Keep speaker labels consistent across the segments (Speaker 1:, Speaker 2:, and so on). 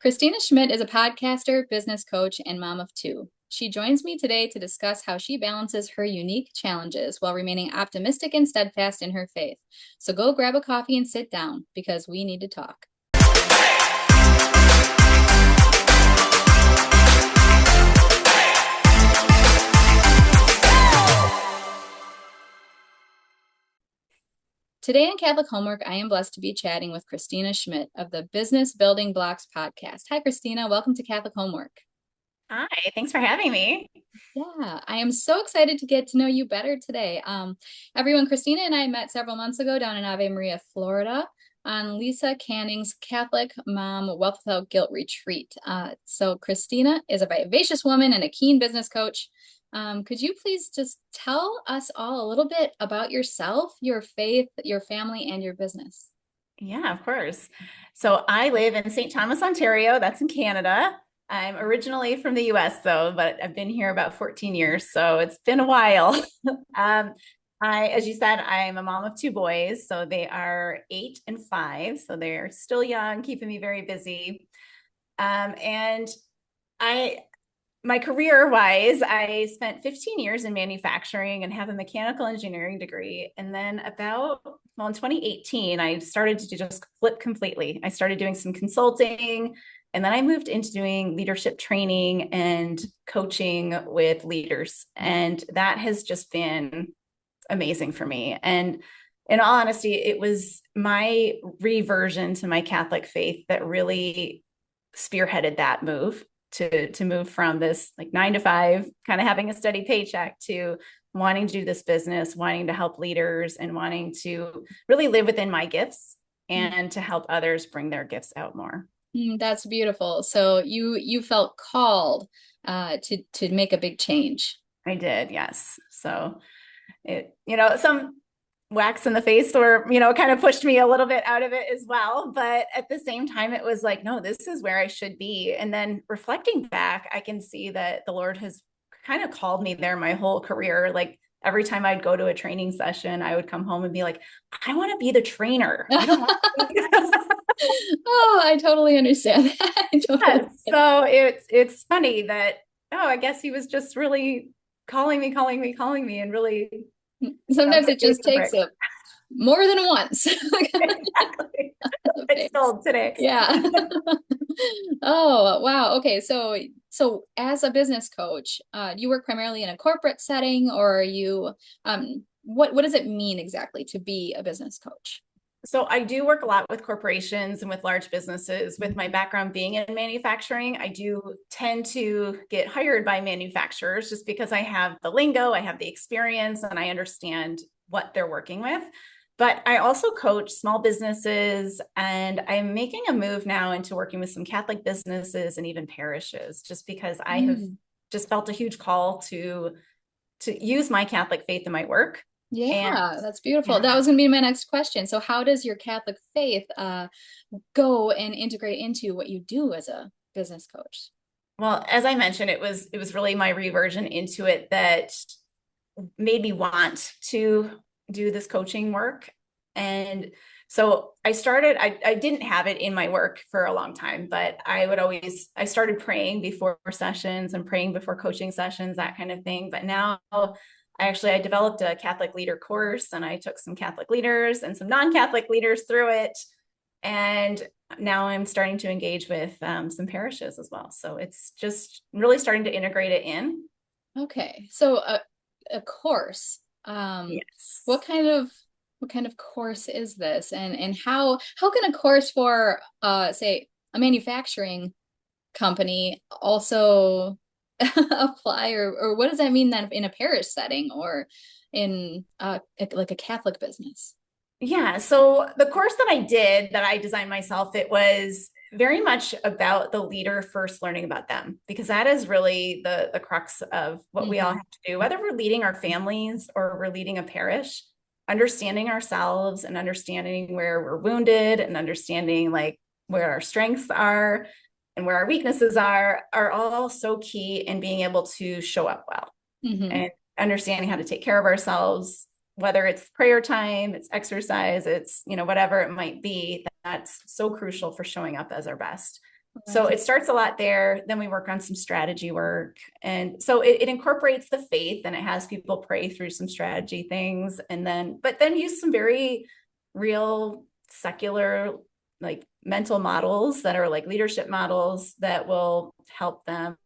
Speaker 1: Kristina Schmitt is a podcaster, business coach, and mom of two. She joins me today to discuss how she balances her unique challenges while remaining optimistic and steadfast in her faith. So go grab a coffee and sit down because we need to talk. Today on Catholic Homework, I am blessed to be chatting with Kristina Schmitt of the Business Building Blocks podcast. Hi, Kristina. Welcome to Catholic Homework.
Speaker 2: Hi, thanks for having me.
Speaker 1: Yeah, I am so excited to get to know you better today. Everyone, Kristina and I met several months ago down in Ave Maria, Florida, on Lisa Canning's Catholic Mom Wealth Without Guilt retreat. So Kristina is a vivacious woman and a keen business coach. Could you please just tell us all a little bit about yourself, your faith, your family, and your business?
Speaker 2: Yeah, of course. So I live in St. Thomas, Ontario. That's in Canada. I'm originally from the US though, but I've been here about 14 years, so it's been a while. um, as you said, I'm a mom of two boys, so they are 8 and 5, so they're still young, keeping me very busy. And I my career wise, I spent 15 years in manufacturing and have a mechanical engineering degree. And then in 2018, I started to just flip completely. I started doing some consulting, and then I moved into doing leadership training and coaching with leaders. And that has just been amazing for me. And in all honesty, it was my reversion to my Catholic faith that really spearheaded that move to move from this like 9 to 5 kind of having a steady paycheck to wanting to do this business, wanting to help leaders, and wanting to really live within my gifts and to help others bring their gifts out more.
Speaker 1: That's beautiful. So you felt called to make a big change.
Speaker 2: I did, yes. So some whacks in the face or kind of pushed me a little bit out of it as well, but at the same time it was like, no, this is where I should be. And then reflecting back, I can see that the Lord has kind of called me there my whole career. Like every time I'd go to a training session, I would come home and be like, I want to be the trainer. I don't want to be
Speaker 1: Oh, I totally understand that. I totally
Speaker 2: yeah, so it's funny that I guess he was just really calling me and really
Speaker 1: Sometimes it
Speaker 2: put me
Speaker 1: just
Speaker 2: to
Speaker 1: takes
Speaker 2: work.
Speaker 1: a more than once.
Speaker 2: Exactly. It's sold today.
Speaker 1: Yeah. Oh, wow. Okay. So as a business coach, do you work primarily in a corporate setting, or are you what does it mean exactly to be a business coach?
Speaker 2: So I do work a lot with corporations and with large businesses. With my background being in manufacturing, I do tend to get hired by manufacturers just because I have the lingo, I have the experience, and I understand what they're working with. But I also coach small businesses, and I'm making a move now into working with some Catholic businesses and even parishes, just because I have
Speaker 1: Mm.
Speaker 2: just felt a huge call to use my Catholic faith in my work. And
Speaker 1: Yeah, that's beautiful.
Speaker 2: yeah.
Speaker 1: That was going to be my next question. So how does your Catholic faith go and integrate into what you do as a business coach?
Speaker 2: Well, as I mentioned, it was really my reversion into it that made me want to do this coaching work. And so I didn't have it in my work for a long time, but I started praying before sessions and praying before coaching sessions, that kind of thing. But now I developed a Catholic leader course, and I took some Catholic leaders and some non-Catholic leaders through it. And now I'm starting to engage with some parishes as well. So it's just really starting to integrate it in.
Speaker 1: Okay. So a course.
Speaker 2: Yes.
Speaker 1: What kind of course is this? And how can a course for say a manufacturing company also apply, or what does that mean then in a parish setting or in like a Catholic business?
Speaker 2: Yeah. So the course that I did that I designed myself, it was very much about the leader first learning about them, because that is really the crux of what we all
Speaker 1: Hmm.
Speaker 2: have to do, whether we're leading our families or we're leading a parish, understanding ourselves and understanding where we're wounded and understanding like where our strengths are and where our weaknesses are all so key in being able to show up well
Speaker 1: Hmm.
Speaker 2: and understanding how to take care of ourselves, whether it's prayer time, it's exercise, it's, whatever it might be, that's so crucial for showing up as our best. So it starts a lot there. Then we work on some strategy work. And so it incorporates the faith and it has people pray through some strategy things. And then, but then use some very real secular, like mental models that are like leadership models that will help them,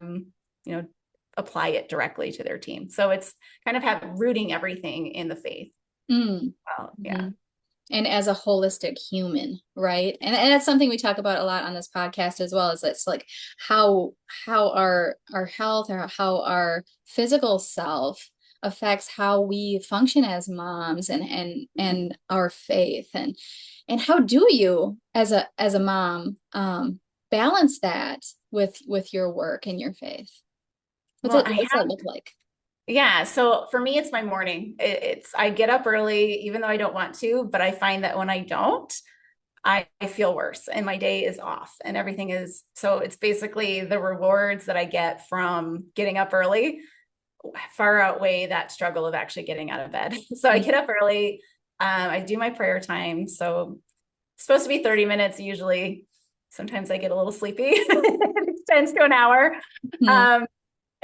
Speaker 2: apply it directly to their team. So it's kind of have rooting everything in the faith.
Speaker 1: Mm.
Speaker 2: Well, yeah.
Speaker 1: Mhm. And as a holistic human, right? And that's something we talk about a lot on this podcast as well, is it's like how our health or how our physical self affects how we function as moms and our faith. And how do you as a mom balance that with your work and your faith?
Speaker 2: Well,
Speaker 1: What's that look like?
Speaker 2: yeah. So for me, it's my morning. I get up early, even though I don't want to, but I find that when I don't, I feel worse and my day is off and everything is. So it's basically the rewards that I get from getting up early far outweigh that struggle of actually getting out of bed. So I get up early. I do my prayer time. So it's supposed to be 30 minutes usually. Sometimes I get a little sleepy. It extends to an hour.
Speaker 1: Mhm.
Speaker 2: Um,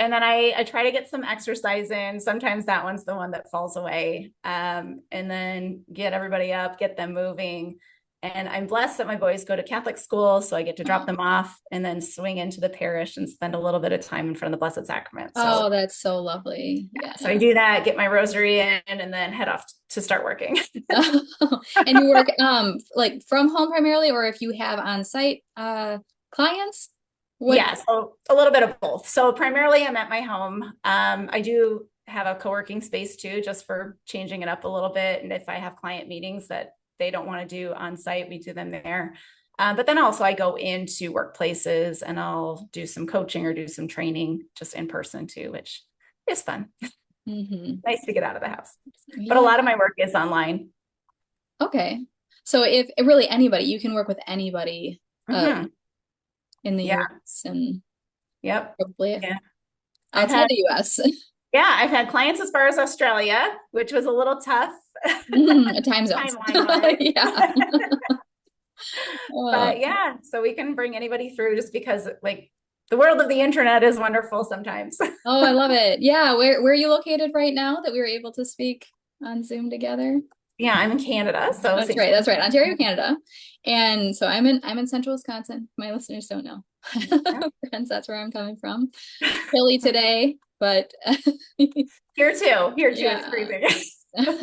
Speaker 2: and then I try to get some exercise in. Sometimes that one's the one that falls away. And then get everybody up, get them moving. And I'm blessed that my boys go to Catholic school, so I get to drop them off and then swing into the parish and spend a little bit of time in front of the Blessed Sacrament. So,
Speaker 1: Oh, that's so lovely.
Speaker 2: yeah,
Speaker 1: Yeah.
Speaker 2: so I do that, get my rosary in, and then head off to start working.
Speaker 1: And you work like from home primarily, or if you have on-site clients? What?
Speaker 2: Yeah, so a little bit of both. So primarily I'm at my home. I do have a co-working space too, just for changing it up a little bit. And if I have client meetings that they don't want to do on site, we do them there. But then also I go into workplaces and I'll do some coaching or do some training just in person too, which is fun.
Speaker 1: Mhm.
Speaker 2: Nice to get out of the house. But a
Speaker 1: Yeah.
Speaker 2: lot of my work is online.
Speaker 1: Okay. So if really anybody, you can work with anybody
Speaker 2: Hmm.
Speaker 1: in the
Speaker 2: Yeah.
Speaker 1: US and
Speaker 2: Yep.
Speaker 1: probably
Speaker 2: Yeah. I've
Speaker 1: outside
Speaker 2: had,
Speaker 1: the US.
Speaker 2: I've had clients as far as Australia, which was a little tough.
Speaker 1: Time zones.
Speaker 2: Timeline wise.
Speaker 1: Yeah. Uh,
Speaker 2: But yeah, so we can bring anybody through just because like the world of the internet is wonderful sometimes.
Speaker 1: oh, I love it. Yeah. Where are you located right now that we were able to speak on Zoom together?
Speaker 2: Yeah, I'm in Canada, so
Speaker 1: That's
Speaker 2: St.
Speaker 1: right. That's
Speaker 2: Thomas.
Speaker 1: right. Ontario, Canada. And so I'm in central Wisconsin. My listeners don't know.
Speaker 2: Yeah.
Speaker 1: Friends, that's where I'm coming from. Chilly today, but
Speaker 2: Here too. Here too, it's
Speaker 1: yeah,
Speaker 2: freezing.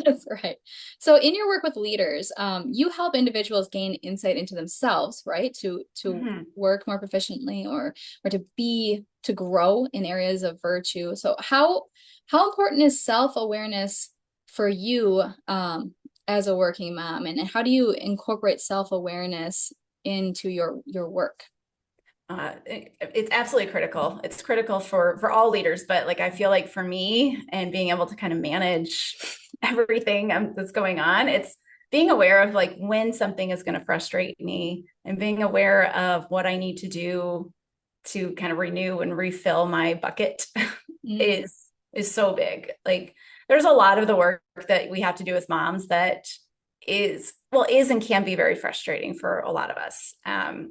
Speaker 1: that's right. So in your work with leaders, you help individuals gain insight into themselves, right? To
Speaker 2: Mhm.
Speaker 1: work more proficiently or to grow in areas of virtue. So how important is self-awareness for you as a working mom, and how do you incorporate self-awareness into your work?
Speaker 2: It's absolutely critical. It's critical for all leaders, but like I feel like for me and being able to kind of manage everything that's going on, it's being aware of like when something is going to frustrate me and being aware of what I need to do to kind of renew and refill my bucket
Speaker 1: Mm,
Speaker 2: is so big. Like there's a lot of the work that we have to do as moms that is and can be very frustrating for a lot of us,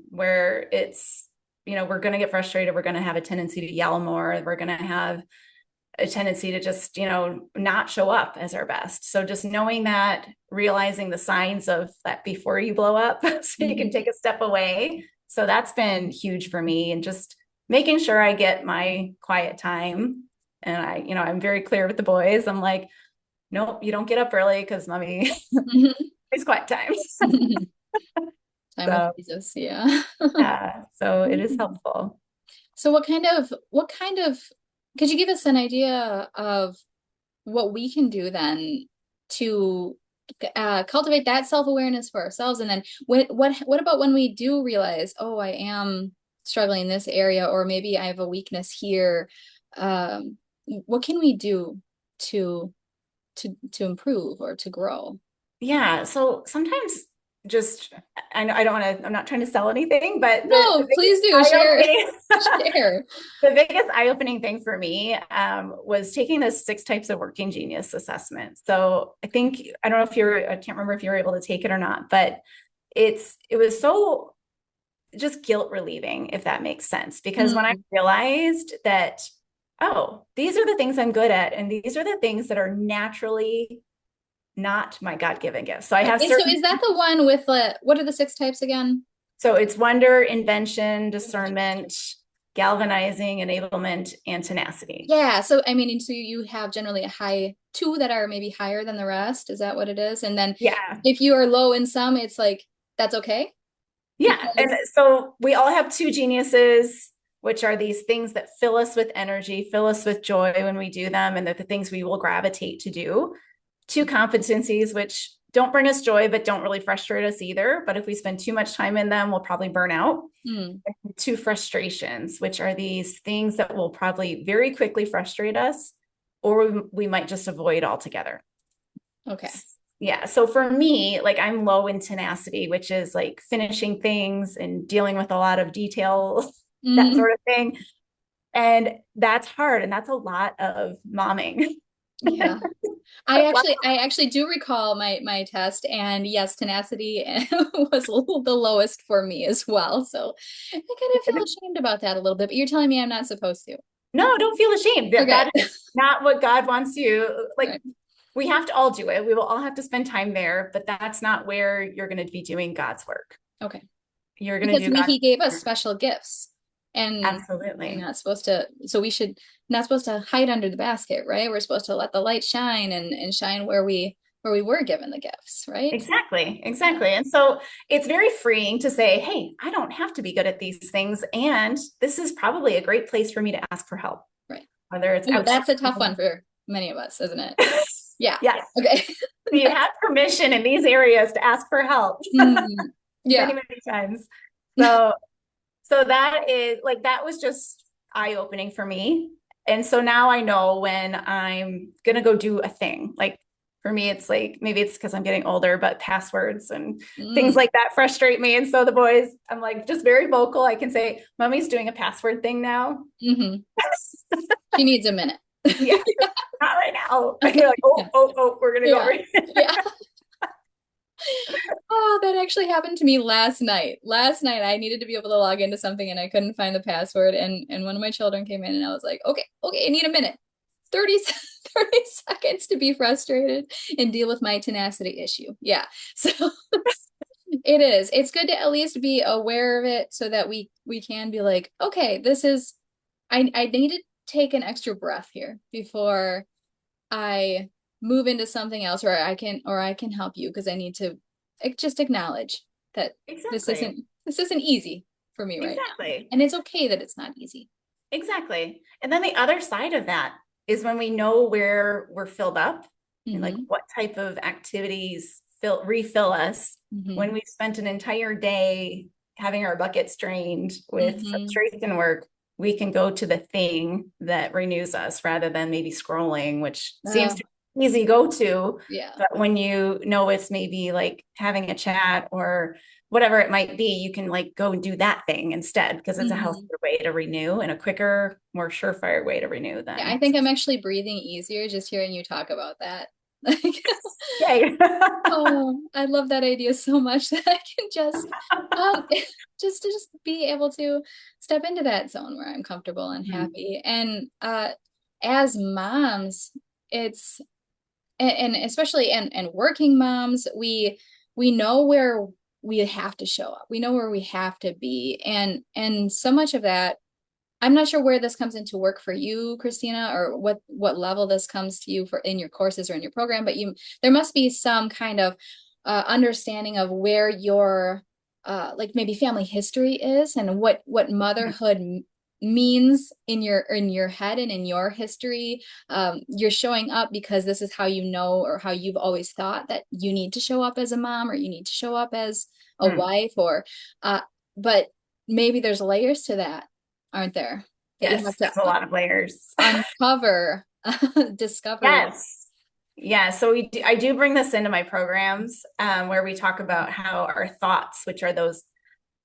Speaker 2: where it's we're going to get frustrated, we're going to have a tendency to yell more, we're going to have a tendency to just not show up as our best. So just knowing that, realizing the signs of that before you blow up so you can
Speaker 1: mhm.
Speaker 2: take a step away. So that's been huge for me, and just making sure I get my quiet time. And I'm very clear with the boys. I'm like, nope, you don't get up early because mommy it's quiet time.
Speaker 1: Time with
Speaker 2: So
Speaker 1: Jesus, yeah.
Speaker 2: yeah, so it is helpful.
Speaker 1: So what kind of could you give us an idea of what we can do then to cultivate that self-awareness for ourselves? And then what about when we do realize, oh, I am struggling in this area, or maybe I have a weakness here? What can we do to to improve or to grow?
Speaker 2: Yeah. So sometimes just I don't want to, I'm not trying to sell anything, but the
Speaker 1: No,
Speaker 2: biggest
Speaker 1: please do share
Speaker 2: eye-opening
Speaker 1: share.
Speaker 2: the biggest eye-opening thing for me was taking the 6 types of working genius assessment. So I don't know if I can't remember if you were able to take it or not, but it was so just guilt relieving, if that makes sense. Because when I
Speaker 1: Mm.
Speaker 2: realized that, oh, these are the things I'm good at, and these are the things that are naturally not my God-given gifts. So I have
Speaker 1: So
Speaker 2: certain,
Speaker 1: is that the one with what are the six types again?
Speaker 2: so it's wonder, invention, discernment, galvanizing, enablement, and tenacity.
Speaker 1: Yeah. So I mean, and so you have generally a high two that are maybe higher than the rest. Is that what it is? And then
Speaker 2: Yeah.
Speaker 1: if you are low in some, it's like that's okay
Speaker 2: Yeah. And
Speaker 1: because
Speaker 2: so we all have two geniuses, which are these things that fill us with energy, fill us with joy when we do them, and they're the things we will gravitate to do. Two competencies, which don't bring us joy, but don't really frustrate us either. But if we spend too much time in them, we'll probably burn out.
Speaker 1: hmm,
Speaker 2: Two frustrations, which are these things that will probably very quickly frustrate us, or we might just avoid altogether.
Speaker 1: okay.
Speaker 2: Yeah. So for me, like I'm low in tenacity, which is like finishing things and dealing with a lot of detail, that
Speaker 1: Mm,
Speaker 2: sort of thing. And that's hard. And that's a lot of momming.
Speaker 1: yeah. I actually do recall my test, and yes, tenacity was the lowest for me as well. So I kind of feel ashamed about that a little bit, but you're telling me I'm not supposed to.
Speaker 2: No, don't feel ashamed.
Speaker 1: Okay.
Speaker 2: That is not what God wants you. Like
Speaker 1: Right.
Speaker 2: we have to all do it. We will all have to spend time there, but that's not where you're going to be doing God's work.
Speaker 1: Okay.
Speaker 2: You're going to
Speaker 1: Because
Speaker 2: do God's
Speaker 1: he gave us
Speaker 2: work.
Speaker 1: special gifts, and we're
Speaker 2: Absolutely.
Speaker 1: not supposed to, so we should not supposed to hide under the basket, right? We're supposed to let the light shine and shine where we were given the gifts, right?
Speaker 2: Exactly.
Speaker 1: Yeah.
Speaker 2: Exactly. And so it's very freeing to say, hey, I don't have to be good at these things. And this is probably a great place for me to ask for help,
Speaker 1: Right.
Speaker 2: whether it's
Speaker 1: Oh,
Speaker 2: outside.
Speaker 1: that's a tough one for many of us, isn't it? Yeah.
Speaker 2: Yes.
Speaker 1: Okay.
Speaker 2: You have permission in these areas to ask for help
Speaker 1: Mm,
Speaker 2: many,
Speaker 1: yeah.
Speaker 2: many times. So, so that is like, that was just eye-opening for me. And so now I know when I'm going to go do a thing, like for me, it's like, maybe it's because I'm getting older, but passwords and things
Speaker 1: Mm,
Speaker 2: like that frustrate me. And so the boys, I'm like just very vocal. I can say, Mommy's doing a password thing now.
Speaker 1: hmm. She needs a minute.
Speaker 2: Yeah, not right now. And
Speaker 1: Okay.
Speaker 2: they're like, oh,
Speaker 1: Yeah.
Speaker 2: oh, oh, we're going to go
Speaker 1: Yeah.
Speaker 2: over here.
Speaker 1: Yeah. Oh, that actually happened to me last night. Last night I needed to be able to log into something and I couldn't find the password, and one of my children came in and I was like, "Okay, okay, I need a minute." 30 30 seconds to be frustrated and deal with my tenacity issue. Yeah. So it is. It's good to at least be aware of it so that we can be like, "Okay, this is I need to take an extra breath here before I move into something else, or I can help you because I need to just acknowledge that this
Speaker 2: Exactly.
Speaker 1: isn't this isn't easy for me right now.
Speaker 2: Exactly.
Speaker 1: And it's okay that it's not easy.
Speaker 2: Exactly. And then the other side of that is when we know where we're filled up and like
Speaker 1: Hmm.
Speaker 2: what type of activities refill us when
Speaker 1: Hmm.
Speaker 2: we've spent an entire day having our buckets drained with
Speaker 1: Hmm.
Speaker 2: frustration work, we can go to the thing that renews us rather than maybe scrolling, which seems
Speaker 1: Uh,
Speaker 2: to be easy go to.
Speaker 1: yeah.
Speaker 2: But when you know it's maybe like having a chat or whatever it might be, you can like go and do that thing instead because it's a
Speaker 1: Hmm.
Speaker 2: healthier way to renew and a quicker, more surefire way to renew
Speaker 1: Yeah, I
Speaker 2: than.
Speaker 1: think I'm actually breathing easier just hearing you talk about that. Like,
Speaker 2: Yay.
Speaker 1: oh, I love that idea so much that I can um just be able to step into that zone where I'm comfortable and happy. And as moms, it's and especially and working moms, we know where we have to show up. We know where we have to be. And so much of that, I'm not sure where this comes into work for you, Kristina, or what level this comes to you for in your courses or in your program, but there must be some kind of understanding of where your like maybe family history is and what motherhood means in your head and in your history. You're showing up because this is how you know or how you've always thought that you need to show up as a mom or you need to show up as a
Speaker 2: Hmm.
Speaker 1: wife or but maybe there's layers to that, aren't there? That you have
Speaker 2: Yes,
Speaker 1: to
Speaker 2: there's a lot of layers.
Speaker 1: uncover, discover.
Speaker 2: Yes. Yeah. So I do bring this into my programs where we talk about how our thoughts, which are those,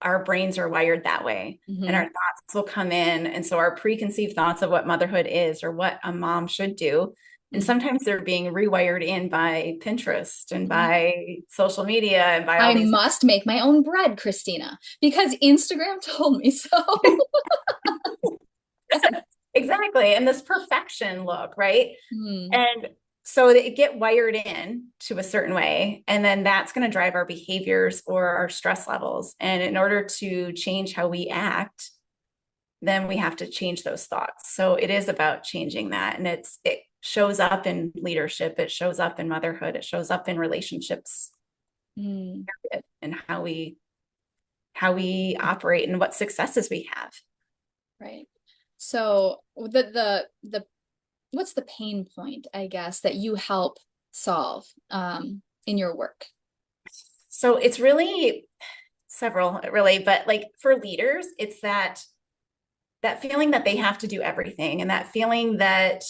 Speaker 2: our brains are wired that way, and our
Speaker 1: Hmm.
Speaker 2: thoughts will come in. And so our preconceived thoughts of what motherhood is or what a mom should do And
Speaker 1: Mm.
Speaker 2: sometimes they're being rewired in by Pinterest and by social media and by all
Speaker 1: I
Speaker 2: these.
Speaker 1: must make my own bread, Christina, because Instagram told me so.
Speaker 2: Exactly. And this perfection look, right?
Speaker 1: Hmm.
Speaker 2: And so they get wired in to a certain way, and then that's going to drive our behaviors or our stress levels. And in order to change how we act, then we have to change those thoughts. So it is about changing that. And it shows up in leadership, it shows up in motherhood, it shows up in relationships
Speaker 1: Hmm.
Speaker 2: and how we operate and what successes we have.
Speaker 1: Right. So the what's the pain point, I guess, that you help solve in your work?
Speaker 2: So it's really several, really, but like for leaders, it's that feeling that they have to do everything, and that feeling that,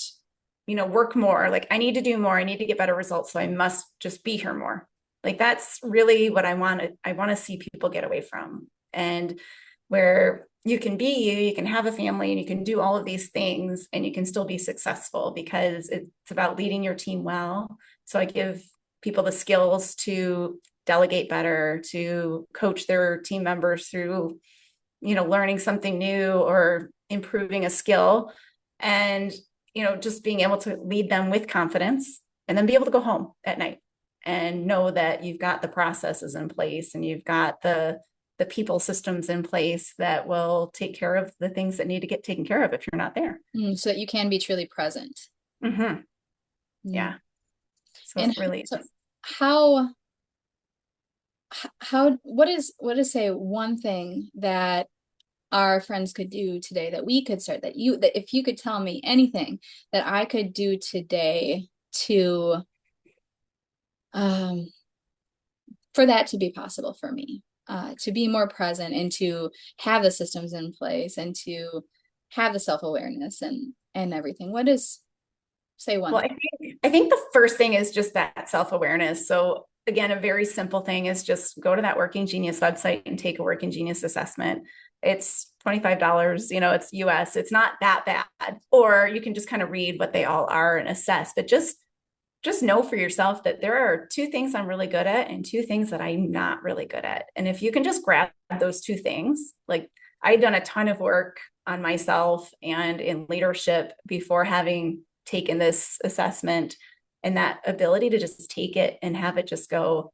Speaker 2: work more, like I need to do more, I need to get better results, so I must just be here more. Like that's really what I want to see people get away from. And where you can be you can have a family and you can do all of these things and you can still be successful, because it's about leading your team well. So I give people the skills to delegate better, to coach their team members through learning something new or improving a skill, and just being able to lead them with confidence, and then be able to go home at night and know that you've got the processes in place and you've got the people systems in place that will take care of the things that need to get taken care of if you're not there.
Speaker 1: So that you can be truly present.
Speaker 2: Mm-hmm.
Speaker 1: Mm.
Speaker 2: Yeah, so
Speaker 1: And
Speaker 2: it really
Speaker 1: so
Speaker 2: is.
Speaker 1: how what is say one thing that our friends could do today, that we could start, that if you could tell me anything that I could do today to um for that to be possible for me, to be more present and to have the systems in place and to have the self-awareness and everything. What is, say one
Speaker 2: Well,
Speaker 1: thing?
Speaker 2: I think the first thing is just that self-awareness. So again, a very simple thing is just go to that Working Genius website and take a Working Genius assessment. It's $25, it's US. It's not that bad. Or you can just kind of read what they all are and assess, but just know for yourself that there are two things I'm really good at and two things that I'm not really good at. And if you can just grab those two things, like I'd done a ton of work on myself and in leadership before having taken this assessment, and that ability to just take it and have it just go,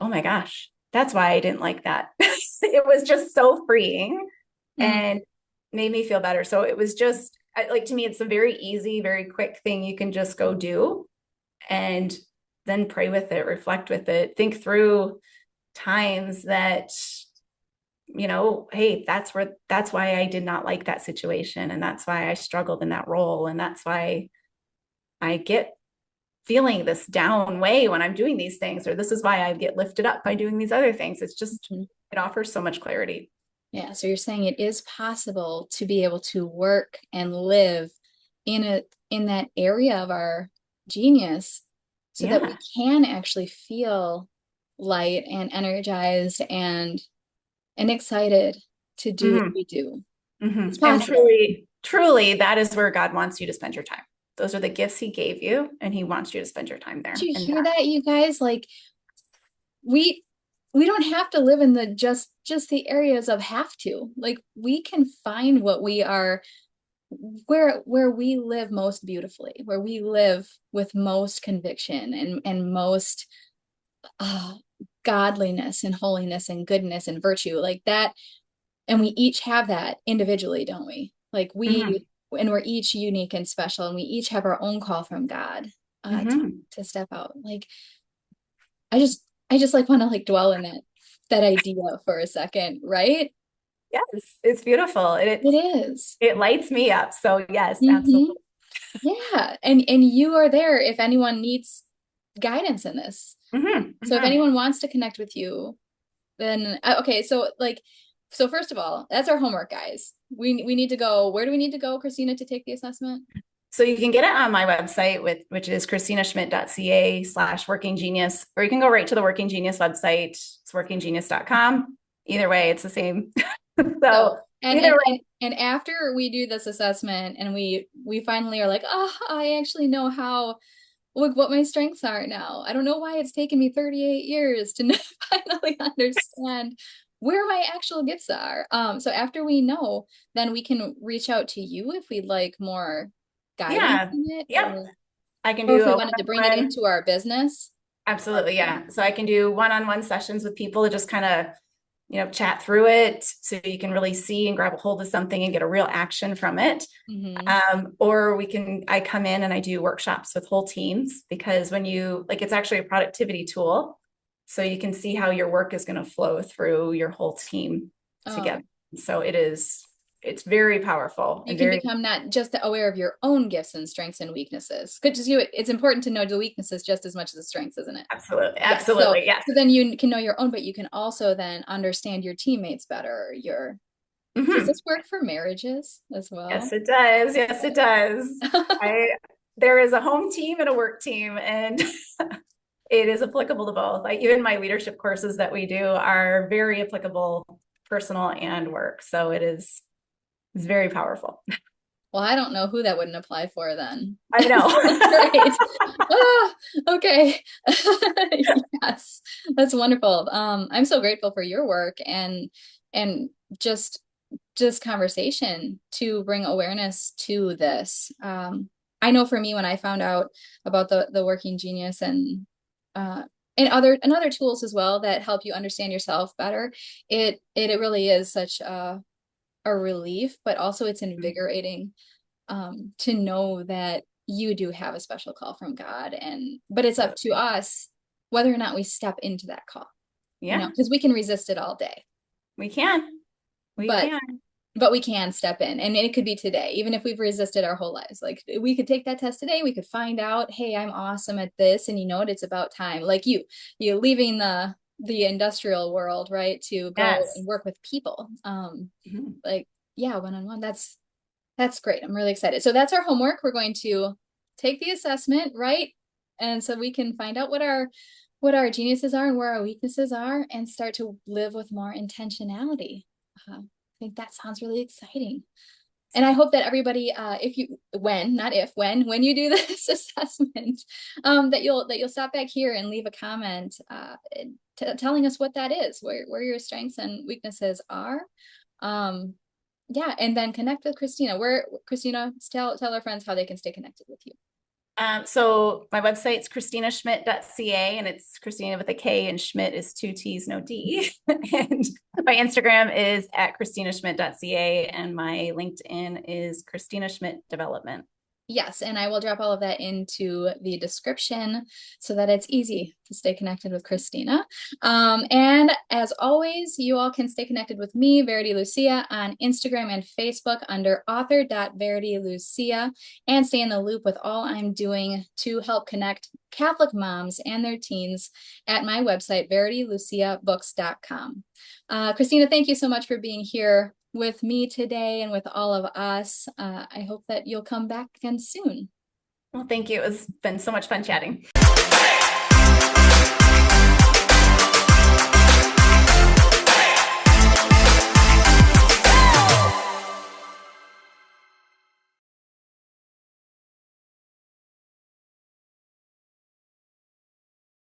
Speaker 2: oh my gosh, that's why I didn't like that. It was just so freeing
Speaker 1: Mm,
Speaker 2: and made me feel better. So it was just like, to me, it's a very easy, very quick thing you can just go do, and then pray with it, reflect with it, think through times that, hey, that's why I did not like that situation. And that's why I struggled in that role. And that's why I get feeling this down way when I'm doing these things, or this is why I get lifted up by doing these other things. It's just,
Speaker 1: mhm.
Speaker 2: it offers so much clarity.
Speaker 1: Yeah, so you're saying it is possible to be able to work and live in that area of our genius, so that we
Speaker 2: Yeah.
Speaker 1: can actually feel light and energized and excited to do what
Speaker 2: Mm-hmm.
Speaker 1: we do.
Speaker 2: Mm-hmm.
Speaker 1: It's
Speaker 2: And
Speaker 1: possible.
Speaker 2: truly, truly, that is where God wants you to spend your time. Those are the gifts he gave you, and he wants you to spend your time
Speaker 1: Did
Speaker 2: there.
Speaker 1: you
Speaker 2: And
Speaker 1: hear
Speaker 2: that,
Speaker 1: that, you guys? Like, we we don't have to live in the just the areas of have to. Like, we can find what we are, where we live most beautifully, where we live with most conviction and most uh, godliness and holiness and goodness and virtue, like that. And we each have that individually, don't we? Like,
Speaker 2: mm-hmm.
Speaker 1: and we're each unique and special, and we each have our own call from God,
Speaker 2: Mm-hmm.
Speaker 1: to step out. Like, I just like want to like dwell in that idea for a second, right?
Speaker 2: Yes, it's beautiful.
Speaker 1: It is.
Speaker 2: It lights me up. So yes,
Speaker 1: Mm-hmm.
Speaker 2: absolutely.
Speaker 1: Yeah. And you are there if anyone needs guidance in this.
Speaker 2: Mm-hmm.
Speaker 1: So if
Speaker 2: Mm-hmm.
Speaker 1: anyone wants to connect with you, then okay, so like, so first of all, that's our homework, guys. We need to go. Where do we need to go, Christina, to take the assessment?
Speaker 2: So you can get it on my website, which is KristinaSchmitt.ca/Working Genius, or you can go right to the Working Genius website. It's workinggenius.com. Either way, it's the same.
Speaker 1: So
Speaker 2: So
Speaker 1: And
Speaker 2: Either
Speaker 1: and
Speaker 2: way.
Speaker 1: and and after we do this assessment and we finally are like, oh, I actually know how look what my strengths are now. I don't know why it's taken me 38 years to finally understand where my actual gifts are. So after we know, then we can reach out to you if we'd like more guidance
Speaker 2: Yeah.
Speaker 1: in it,
Speaker 2: Yep. I can
Speaker 1: or
Speaker 2: do
Speaker 1: if we
Speaker 2: a
Speaker 1: wanted to bring it
Speaker 2: one-on-one.
Speaker 1: into our business.
Speaker 2: Absolutely. Yeah. So I can do one-on-one sessions with people to just kind of, chat through it so you can really see and grab a hold of something and get a real action from it.
Speaker 1: Mm-hmm.
Speaker 2: Or I come in and I do workshops with whole teams because when it's actually a productivity tool. So you can see how your work is going to flow through your whole team
Speaker 1: Oh,
Speaker 2: together. So it's very powerful
Speaker 1: you
Speaker 2: and
Speaker 1: can
Speaker 2: very,
Speaker 1: become not just aware of your own gifts and strengths and weaknesses. Because it's important to know the weaknesses just as much as the strengths, isn't it?
Speaker 2: absolutely,
Speaker 1: Yes. So
Speaker 2: absolutely. Yes.
Speaker 1: so then you can know your own, but you can also then understand your teammates better. Does
Speaker 2: Mhm.
Speaker 1: this work for marriages as
Speaker 2: Yes,
Speaker 1: well?
Speaker 2: it does. Yes, it does. I there is a home team and a work team, and it is applicable to both. Like even my leadership courses that we do are very applicable, personal and work. So it's very powerful.
Speaker 1: Well, I don't know who that wouldn't apply for then.
Speaker 2: I know.
Speaker 1: That's great. Ah, okay. Yes, that's wonderful. I'm so grateful for your work and just just conversation to bring awareness to this. I know for me when I found out about the working genius uh, and other tools as well that help you understand yourself better, it really is such a relief, but also it's invigorating to know that you do have a special call from God, and but it's up to
Speaker 2: Absolutely.
Speaker 1: us whether or not we step into that call,
Speaker 2: Yeah,
Speaker 1: because we can resist it all day,
Speaker 2: we can. We
Speaker 1: but
Speaker 2: can.
Speaker 1: we can step in, and it could be today, even if we've resisted our whole lives. Like we could take that test today, we could find out, hey, I'm awesome at this, and you know what, it's about time. Like you leaving the industrial world, right, to go
Speaker 2: Yes.
Speaker 1: and work with people.
Speaker 2: Mhm.
Speaker 1: Like, yeah, one-on-one, that's great. I'm really excited. So that's our homework. We're going to take the assessment, right? And so we can find out what our geniuses are and where our weaknesses are and start to live with more intentionality. I think that sounds really exciting. And I hope that everybody, if you, when, not if, when you do this assessment, that you'll stop back here and leave a comment, telling us what that is, where your strengths and weaknesses are. Um, yeah, and then connect with Kristina. Where Kristina, tell our friends how they can stay connected with you.
Speaker 2: So my website's KristinaSchmitt.ca and it's Christina with a K and Schmidt is two T's, no D. And my Instagram is at KristinaSchmitt.ca and my LinkedIn is Kristina Schmitt Development.
Speaker 1: Yes, and I will drop all of that into the description so that it's easy to stay connected with Kristina. And as always, you all can stay connected with me, Verity Lucia, on Instagram and Facebook under author.veritylucia and stay in the loop with all I'm doing to help connect Catholic moms and their teens at my website, verityluciabooks.com. Kristina, thank you so much for being here with me today and with all of us. I hope that you'll come back again soon.
Speaker 2: Well, thank you. It's been so much fun chatting.